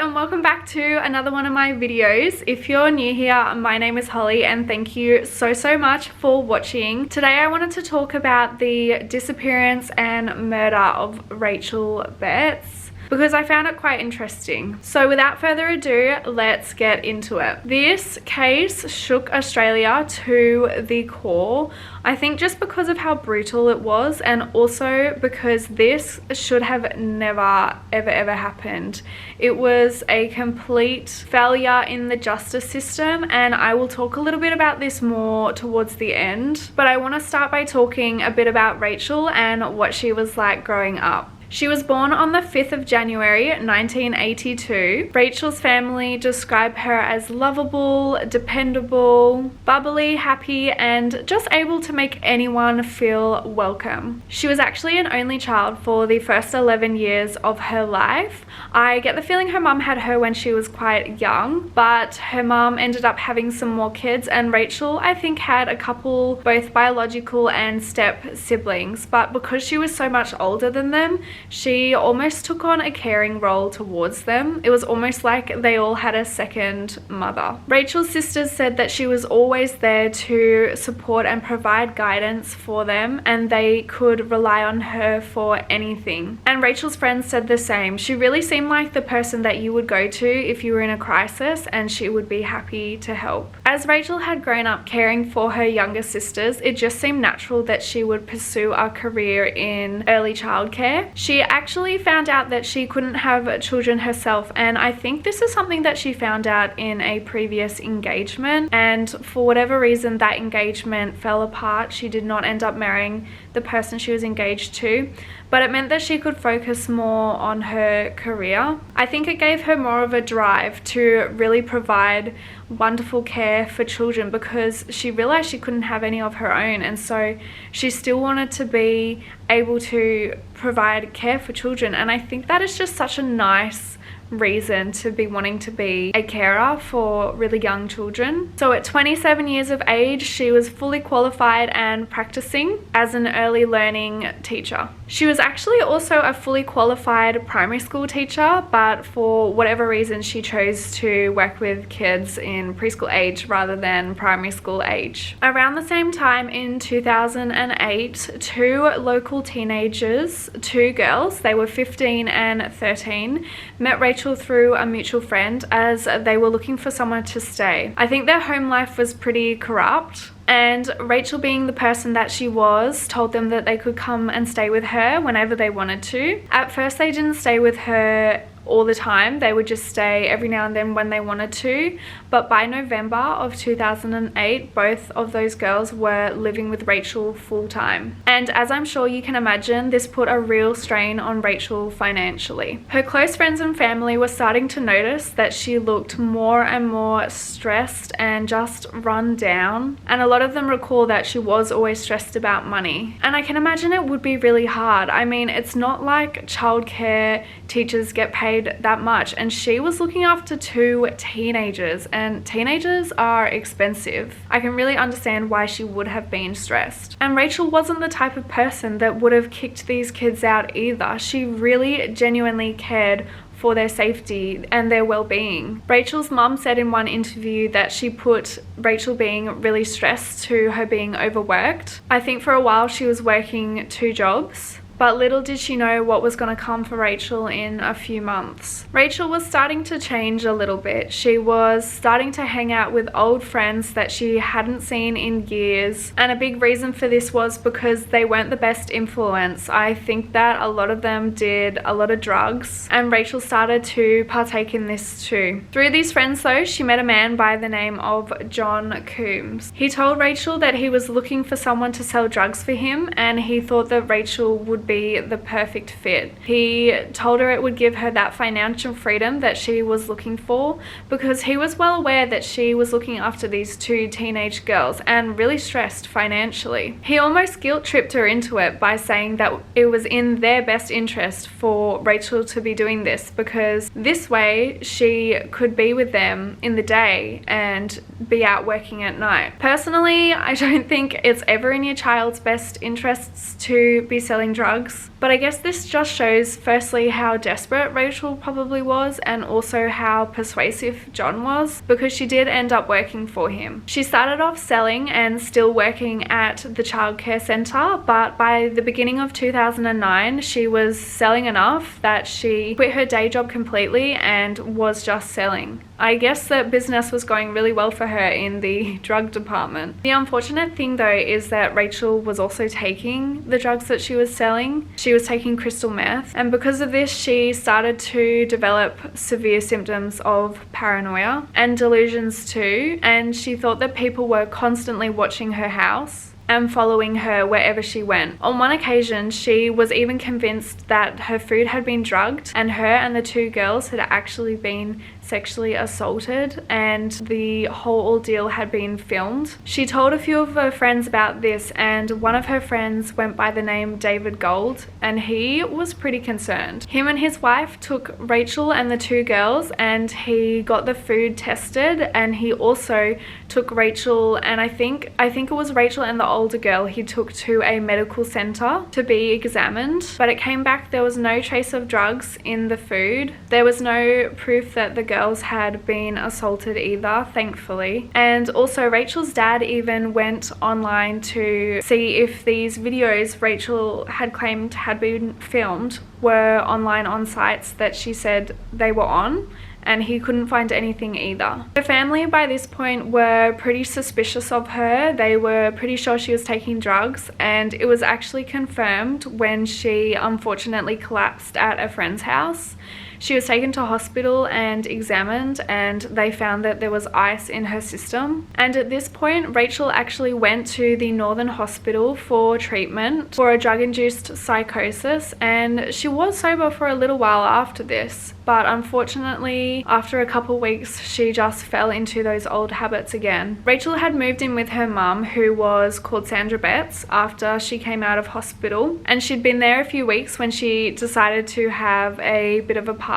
and welcome back to another one of my videos. If you're new here, my name is Holly and thank you so much for watching. Today I wanted to talk about the disappearance and murder of Rachel Betts, because I found it quite interesting. So without further ado, let's get into it. This case shook Australia to the core. I think just because of how brutal it was, and also because this should have never ever happened. It was a complete failure in the justice system, and I will talk a little bit about this more towards the end. But I want to start by talking a bit about Rachel and what she was like growing up. She was born on the 5th of January 1982. Rachel's family describe her as lovable, dependable, bubbly, happy, and just able to make anyone feel welcome. She was actually an only child for the first 11 years of her life. I get the feeling her mum had her when she was quite young, but her mum ended up having some more kids, and Rachel, I think, had a couple, both biological and step siblings, but because she was so much older than them, she almost took on a caring role towards them. It was almost like they all had a second mother. Rachel's sisters said that she was always there to support and provide guidance for them, and they could rely on her for anything. And Rachel's friends said the same. She really seemed like the person that you would go to if you were in a crisis, and she would be happy to help. As Rachel had grown up caring for her younger sisters, it just seemed natural that she would pursue a career in early childcare. She actually found out that she couldn't have children herself, and I think this is something that she found out in a previous engagement, and for whatever reason that engagement fell apart. She did not end up marrying the person she was engaged to, but it meant that she could focus more on her career. I think it gave her more of a drive to really provide wonderful care for children, because she realized she couldn't have any of her own, and so she still wanted to be able to provide care for children. And I think that is just such a nice reason to be wanting to be a carer for really young children. So at 27 years of age, she was fully qualified and practicing as an early learning teacher. She was actually also a fully qualified primary school teacher, but for whatever reason she chose to work with kids in preschool age rather than primary school age. Around the same time in 2008, two local teenagers, two girls, they were 15 and 13, met Rachel through a mutual friend as they were looking for someone to stay. I think their home life was pretty corrupt, and Rachel, being the person that she was, told them that they could come and stay with her whenever they wanted to. At first they didn't stay with her all the time, they would just stay every now and then when they wanted to, but by November of 2008 both of those girls were living with Rachel full time. And as I'm sure you can imagine, this put a real strain on Rachel financially. Her close friends and family were starting to notice that she looked more and more stressed and just run down, and a lot of them recall that she was always stressed about money. And I can imagine it would be really hard. I mean, it's not like childcare teachers get paid that much, and she was looking after two teenagers, and teenagers are expensive. I can really understand why she would have been stressed. And Rachel wasn't the type of person that would have kicked these kids out either. She really genuinely cared for their safety and their well-being. Rachel's mum said in one interview that she put Rachel being really stressed to her being overworked. I think for a while she was working two jobs, but little did she know what was going to come for Rachel in a few months. Rachel was starting to change a little bit. She was starting to hang out with old friends that she hadn't seen in years, and a big reason for this was because they weren't the best influence. I think that a lot of them did a lot of drugs, and Rachel started to partake in this too. Through these friends though, she met a man by the name of John Coombes. He told Rachel that he was looking for someone to sell drugs for him, and he thought that Rachel would be the perfect fit. He told her it would give her that financial freedom that she was looking for, because he was well aware that she was looking after these two teenage girls and really stressed financially. He almost guilt-tripped her into it by saying that it was in their best interest for Rachel to be doing this, because this way she could be with them in the day and be out working at night. Personally, I don't think it's ever in your child's best interests to be selling drugs drugs. But I guess this just shows firstly how desperate Rachel probably was, and also how persuasive John was, because she did end up working for him. She started off selling and still working at the childcare centre, but by the beginning of 2009 she was selling enough that she quit her day job completely and was just selling. I guess that business was going really well for her in the drug department. The unfortunate thing though is that Rachel was also taking the drugs that she was selling. She was taking crystal meth, and because of this she started to develop severe symptoms of paranoia and delusions too, and she thought that people were constantly watching her house and following her wherever she went. On one occasion, she was even convinced that her food had been drugged and her and the two girls had actually been sexually assaulted, and the whole ordeal had been filmed. She told a few of her friends about this, and one of her friends went by the name David Gold, and he was pretty concerned. Him and his wife took Rachel and the two girls and he got the food tested, and he also took Rachel, and I think it was Rachel and the older girl, he took to a medical center to be examined, but it came back there was no trace of drugs in the food. There was no proof that the girls had been assaulted either, thankfully. And also Rachel's dad even went online to see if these videos Rachel had claimed had been filmed were online on sites that she said they were on, and he couldn't find anything either. Her family by this point were pretty suspicious of her. They were pretty sure she was taking drugs, and it was actually confirmed when she unfortunately collapsed at a friend's house. She was taken to hospital and examined, and they found that there was ice in her system. And at this point, Rachel actually went to the Northern Hospital for treatment for a drug-induced psychosis, and she was sober for a little while after this. But unfortunately, after a couple weeks, she just fell into those old habits again. Rachel had moved in with her mum, who was called Sandra Betts, after she came out of hospital, and she'd been there a few weeks when she decided to have a bit of a party.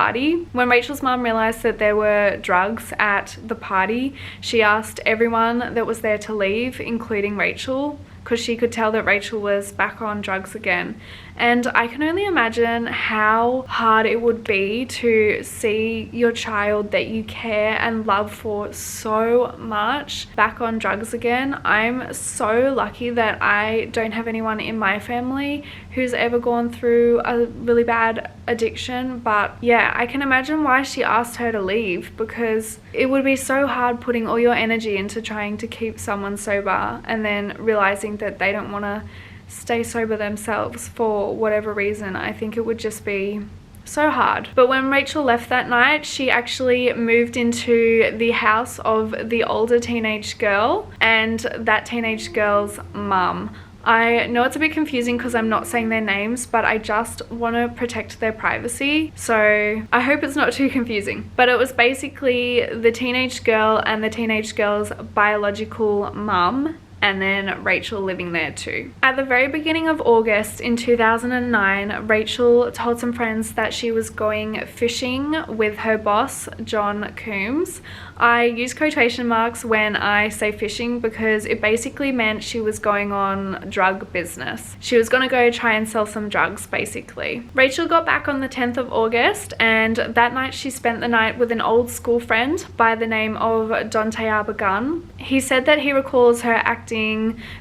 When Rachel's mum realized that there were drugs at the party, she asked everyone that was there to leave, including Rachel, because she could tell that Rachel was back on drugs again. And I can only imagine how hard it would be to see your child that you care and love for so much back on drugs again. I'm so lucky that I don't have anyone in my family who's ever gone through a really bad addiction, but yeah, I can imagine why she asked her to leave, because it would be so hard putting all your energy into trying to keep someone sober and then realizing that they don't want to stay sober themselves for whatever reason. I think it would just be so hard. But when Rachel left that night, she actually moved into the house of the older teenage girl and that teenage girl's mum. I know it's a bit confusing because I'm not saying their names, but I just want to protect their privacy, so I hope it's not too confusing. But it was basically the teenage girl and the teenage girl's biological mum, and then Rachel living there too. At the very beginning of August in 2009, Rachel told some friends that she was going fishing with her boss, John Coombes. I use quotation marks when I say fishing because it basically meant she was going on drug business. She was gonna go try and sell some drugs basically. Rachel got back on the 10th of August, and that night she spent the night with an old school friend by the name of Dante Arbagun. He said that he recalls her acting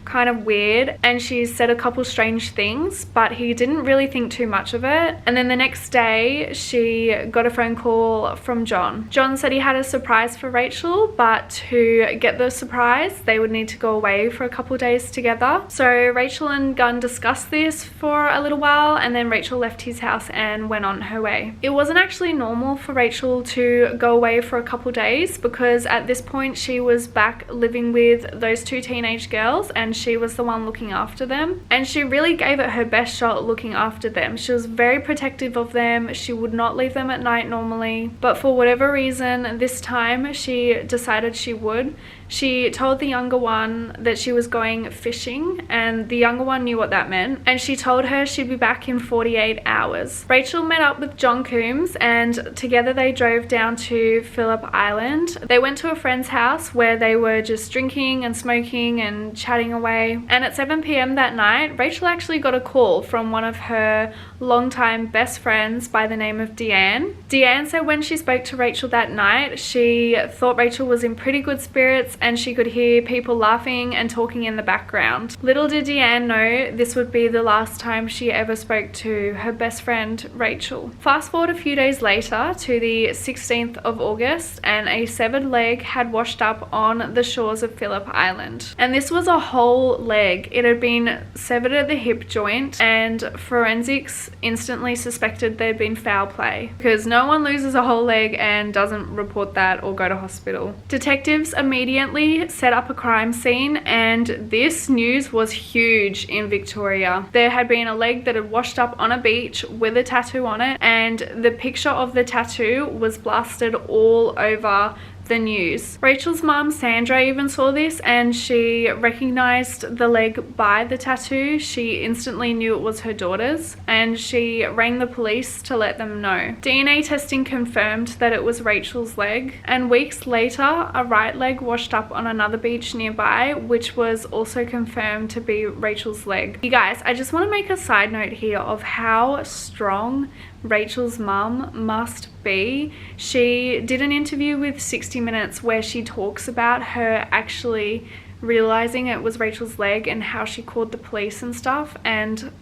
kind of weird and she said a couple strange things, but he didn't really think too much of it. And then the next day she got a phone call from John. John said he had a surprise for Rachel, but to get the surprise they would need to go away for a couple days together. So Rachel and Gunn discussed this for a little while, and then Rachel left his house and went on her way. It wasn't actually normal for Rachel to go away for a couple days, because at this point she was back living with those two teenage girls and she was the one looking after them, and she really gave it her best shot looking after them. She was very protective of them. She would not leave them at night normally, but for whatever reason this time she decided she would. She told the younger one that she was going fishing, and the younger one knew what that meant, and she told her she'd be back in 48 hours. Rachel met up with John Coombes and together they drove down to Phillip Island. They went to a friend's house where they were just drinking and smoking and chatting away. And at 7 p.m. that night, Rachel actually got a call from one of her longtime best friends by the name of Deanne. Deanne said when she spoke to Rachel that night, she thought Rachel was in pretty good spirits and she could hear people laughing and talking in the background. Little did Deanne know this would be the last time she ever spoke to her best friend Rachel. Fast forward a few days later to the 16th of August, and a severed leg had washed up on the shores of Phillip Island. And this was a whole leg. It had been severed at the hip joint, and forensics instantly suspected there'd been foul play, because no one loses a whole leg and doesn't report that or go to hospital. Detectives immediately set up a crime scene, and this news was huge in Victoria. There had been a leg that had washed up on a beach with a tattoo on it, and the picture of the tattoo was blasted all over the news. Rachel's mom Sandra even saw this, and she recognized the leg by the tattoo. She instantly knew it was her daughter's, and she rang the police to let them know. DNA testing confirmed that it was Rachel's leg, and weeks later a right leg washed up on another beach nearby, which was also confirmed to be Rachel's leg. You guys, I just want to make a side note here of how strong Rachel's mum must be. She did an interview with 60 Minutes where she talks about her actually realizing it was Rachel's leg and how she called the police and stuff, and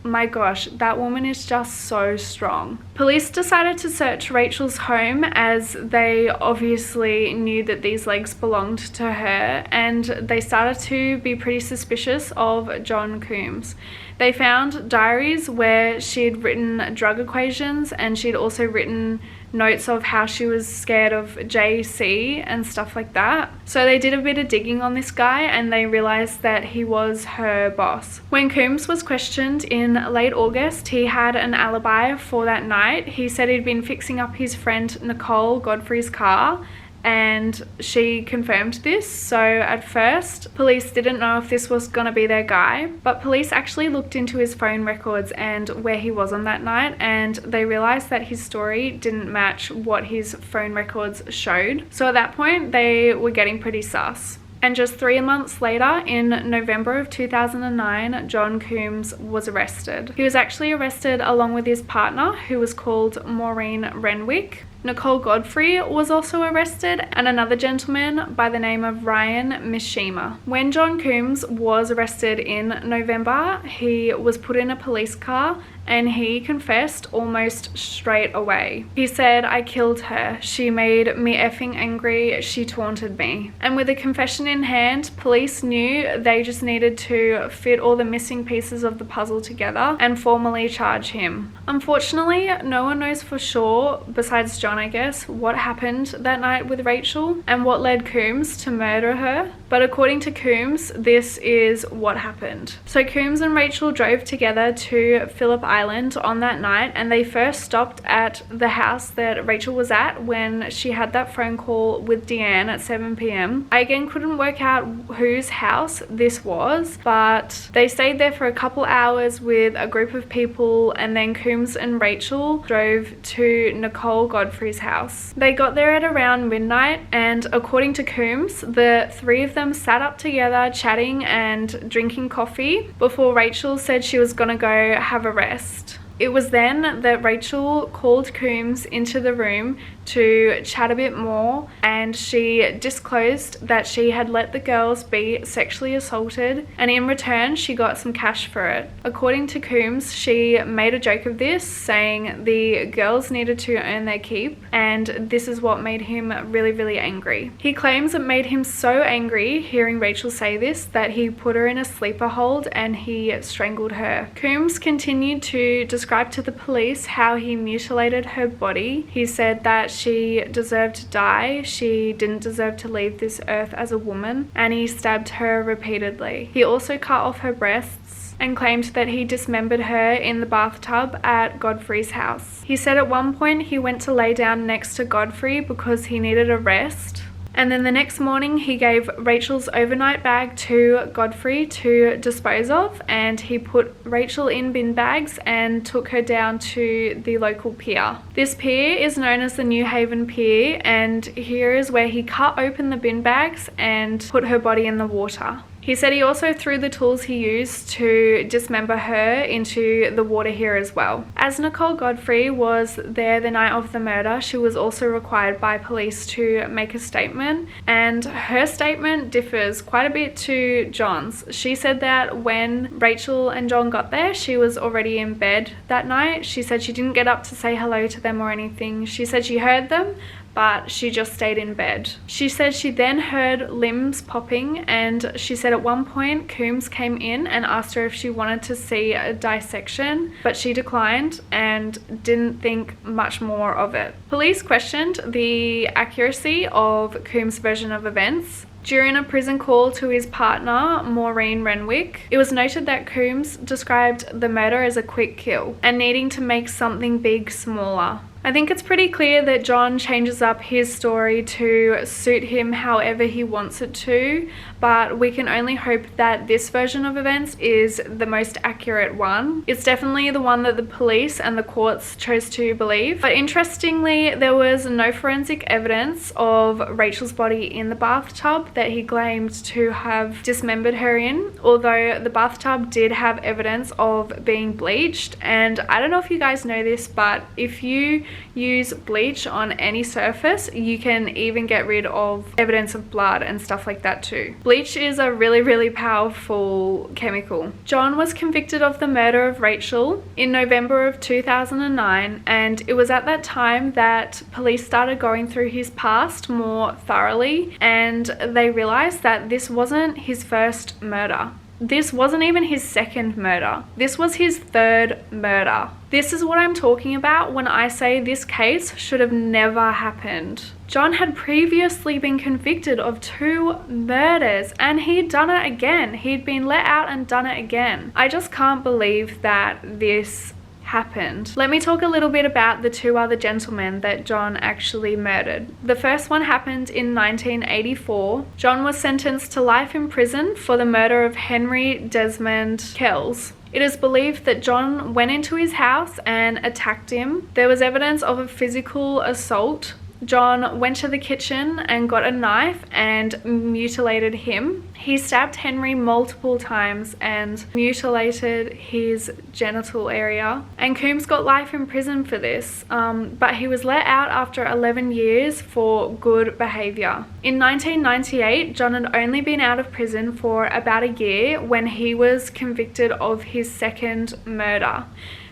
my gosh, that woman is just so strong. Police decided to search Rachel's home as they obviously knew that these legs belonged to her, and they started to be pretty suspicious of John Coombes. They found diaries where she'd written drug equations, and she'd also written notes of how she was scared of JC and stuff like that. So they did a bit of digging on this guy, and they realized that he was her boss. When Coombes was questioned in late August, he had an alibi for that night. He said he'd been fixing up his friend Nicole Godfrey's car, and she confirmed this. So at first, police didn't know if this was gonna be their guy, but police actually looked into his phone records and where he was on that night, and they realized that his story didn't match what his phone records showed. So at that point, they were getting pretty sus. And just 3 months later, in November of 2009, John Coombes was arrested. He was actually arrested along with his partner, who was called Maureen Renwick. Nicole Godfrey was also arrested, and another gentleman by the name of Ryan Mishima. When John Coombes was arrested in November, he was put in a police car, and he confessed almost straight away. He said, "I killed her. She made me effing angry. She taunted me." And with a confession in hand, police knew they just needed to fit all the missing pieces of the puzzle together and formally charge him. Unfortunately, no one knows for sure, besides John I guess, what happened that night with Rachel and what led Coombes to murder her. But according to Coombes, this is what happened. So Coombes and Rachel drove together to Phillip Island on that night, and they first stopped at the house that Rachel was at when she had that phone call with Deanne at 7 p.m. I again couldn't work out whose house this was, but they stayed there for a couple hours with a group of people, and then Coombes and Rachel drove to Nicole Godfrey's house. They got there at around midnight, and according to Coombes, the three of them sat up together chatting and drinking coffee before Rachel said she was gonna go have a rest. It was then that Rachel called Coombes into the room to chat a bit more, and she disclosed that she had let the girls be sexually assaulted, and in return she got some cash for it. According to Coombes, she made a joke of this, saying the girls needed to earn their keep, and this is what made him really, really angry. He claims it made him so angry hearing Rachel say this that he put her in a sleeper hold and he strangled her. Coombes continued to describe to the police how he mutilated her body. He said that she deserved to die, she didn't deserve to leave this earth as a woman, and he stabbed her repeatedly. He also cut off her breasts and claimed that he dismembered her in the bathtub at Godfrey's house. He said at one point he went to lay down next to Godfrey because he needed a rest. And then the next morning he gave Rachel's overnight bag to Godfrey to dispose of, and he put Rachel in bin bags and took her down to the local pier. This pier is known as the New Haven Pier, and here is where he cut open the bin bags and put her body in the water. He said he also threw the tools he used to dismember her into the water here as well. As Nicole Godfrey was there the night of the murder, she was also required by police to make a statement, and her statement differs quite a bit to John's. She said that when Rachel and John got there, she was already in bed that night. She said she didn't get up to say hello to them or anything. She said she heard them, but she just stayed in bed. She said she then heard limbs popping, and she said at one point Coombs came in and asked her if she wanted to see a dissection, but she declined and didn't think much more of it. Police questioned the accuracy of Coombs' version of events. During a prison call to his partner, Maureen Renwick, it was noted that Coombs described the murder as a quick kill and needing to make something big smaller. I think it's pretty clear that John changes up his story to suit him however he wants it to, but we can only hope that this version of events is the most accurate one. It's definitely the one that the police and the courts chose to believe. But interestingly, there was no forensic evidence of Rachel's body in the bathtub that he claimed to have dismembered her in, although the bathtub did have evidence of being bleached. And I don't know if you guys know this, but if you use bleach on any surface, you can even get rid of evidence of blood and stuff like that too. Bleach is a really powerful chemical. John was convicted of the murder of Rachel in November of 2009, and it was at that time that police started going through his past more thoroughly, and they realized that this wasn't his first murder. This wasn't even his second murder. This was his third murder. This is what I'm talking about when I say this case should have never happened. John had previously been convicted of 2 murders, and he'd done it again. He'd been let out and done it again. I just can't believe that this happened. Let me talk a little bit about the 2 other gentlemen that John actually murdered. The first one happened in 1984. John was sentenced to life in prison for the murder of Henry Desmond Kells. It is believed that John went into his house and attacked him. There was evidence of a physical assault. John went to the kitchen and got a knife and mutilated him. He stabbed Henry multiple times and mutilated his genital area. And Coombs got life in prison for this, but he was let out after 11 years for good behavior. In 1998, John had only been out of prison for about a year when he was convicted of his second murder.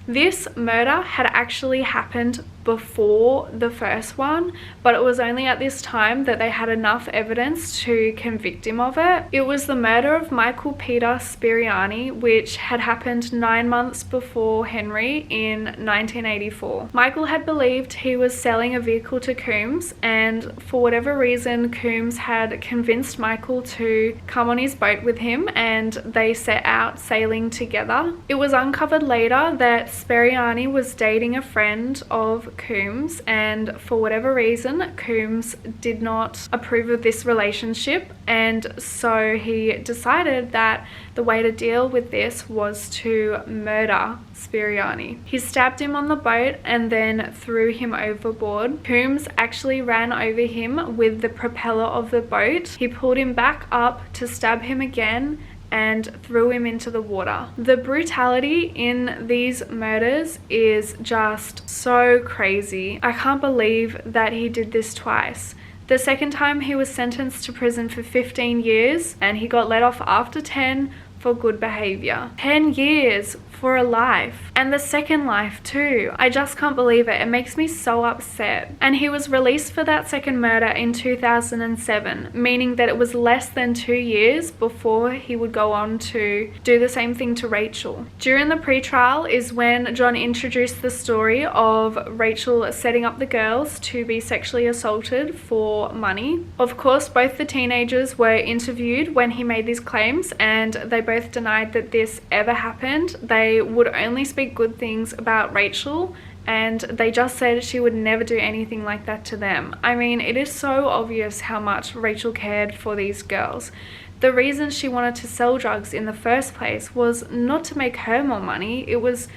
This murder had actually happened before the first one, but it was only at this time that they had enough evidence to convict him of it. It was the murder of Michael Peter Spiriani, which had happened 9 months before Henry in 1984. Michael had believed he was selling a vehicle to Coombs, and for whatever reason, Coombs had convinced Michael to come on his boat with him, and they set out sailing together. It was uncovered later that Spiriani was dating a friend of Coombs, and for whatever reason Coombs did not approve of this relationship, and so he decided that the way to deal with this was to murder Spiriani. He stabbed him on the boat and then threw him overboard. Coombs actually ran over him with the propeller of the boat. He pulled him back up to stab him again and threw him into the water. The brutality in these murders is just so crazy. I can't believe that he did this twice. The second time he was sentenced to prison for 15 years and he got let off after 10 for good behavior. 10 years for a life, and the second life too. I just can't believe it. It makes me so upset. And he was released for that second murder in 2007, meaning that it was less than 2 years before he would go on to do the same thing to Rachel. During the pre-trial is when John introduced the story of Rachel setting up the girls to be sexually assaulted for money. Of course, both the teenagers were interviewed when he made these claims, and they both denied that this ever happened. They would only speak good things about Rachel, and they just said she would never do anything like that to them. I mean, it is so obvious how much Rachel cared for these girls. The reason she wanted to sell drugs in the first place was not to make her more money, it was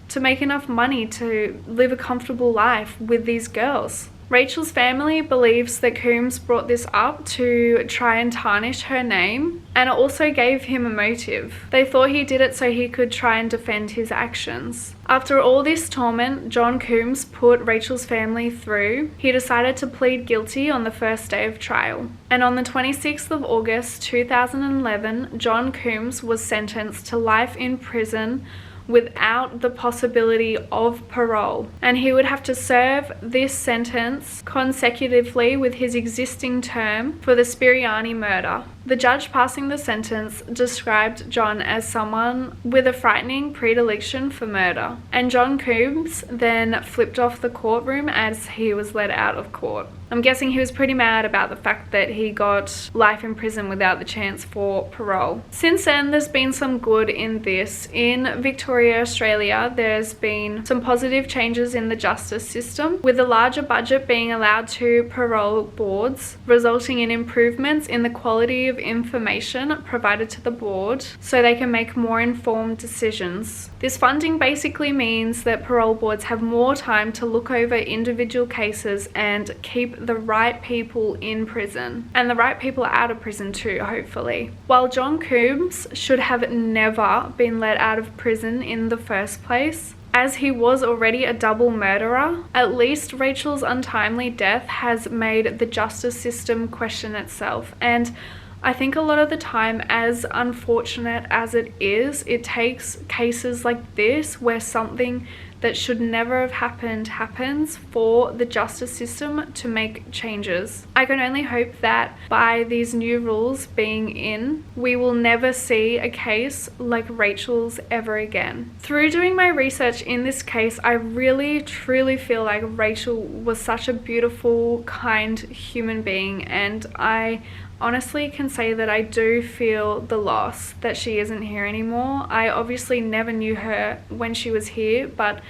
to make enough money to live a comfortable life with these girls. Rachel's family believes that Coombs brought this up to try and tarnish her name, and it also gave him a motive. They thought he did it so he could try and defend his actions. After all this torment John Coombs put Rachel's family through, he decided to plead guilty on the first day of trial. And on the 26th of August 2011, John Coombs was sentenced to life in prison without the possibility of parole, and he would have to serve this sentence consecutively with his existing term for the Spiriani murder. The judge passing the sentence described John as someone with a frightening predilection for murder, and John Coombs then flipped off the courtroom as he was led out of court. I'm guessing he was pretty mad about the fact that he got life in prison without the chance for parole. Since then, there's been some good in this. In Victoria, Australia, there's been some positive changes in the justice system, with a larger budget being allowed to parole boards, resulting in improvements in the quality of information provided to the board so they can make more informed decisions. This funding basically means that parole boards have more time to look over individual cases and keep the right people in prison, and the right people out of prison too, hopefully. While John Coombs should have never been let out of prison in the first place, as he was already a double murderer, at least Rachel's untimely death has made the justice system question itself. And I think a lot of the time, as unfortunate as it is, it takes cases like this where something that should never have happened happens for the justice system to make changes. I can only hope that by these new rules being in, we will never see a case like Rachel's ever again. Through doing my research in this case, I really truly feel like Rachel was such a beautiful, kind human being, and I honestly can say that I do feel the loss that she isn't here anymore. I obviously never knew her when she was here, but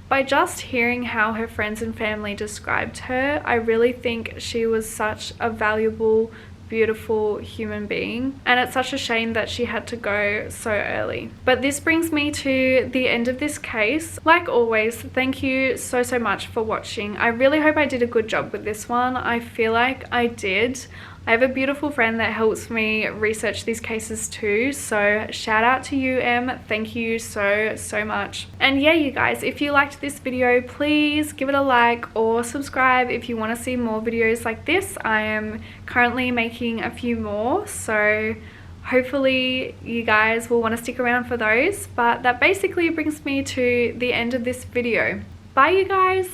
by just hearing how her friends and family described her, I really think she was such a valuable, beautiful human being, and it's such a shame that she had to go so early. But this brings me to the end of this case. Like always, thank you so much for watching. I really hope I did a good job with this one. I feel like I did. I have a beautiful friend that helps me research these cases too, so shout out to you, Em. Thank you so much. And yeah, you guys, if you liked this video, please give it a like or subscribe if you want to see more videos like this. I am currently making a few more, so hopefully you guys will want to stick around for those. But that basically brings me to the end of this video. Bye, you guys.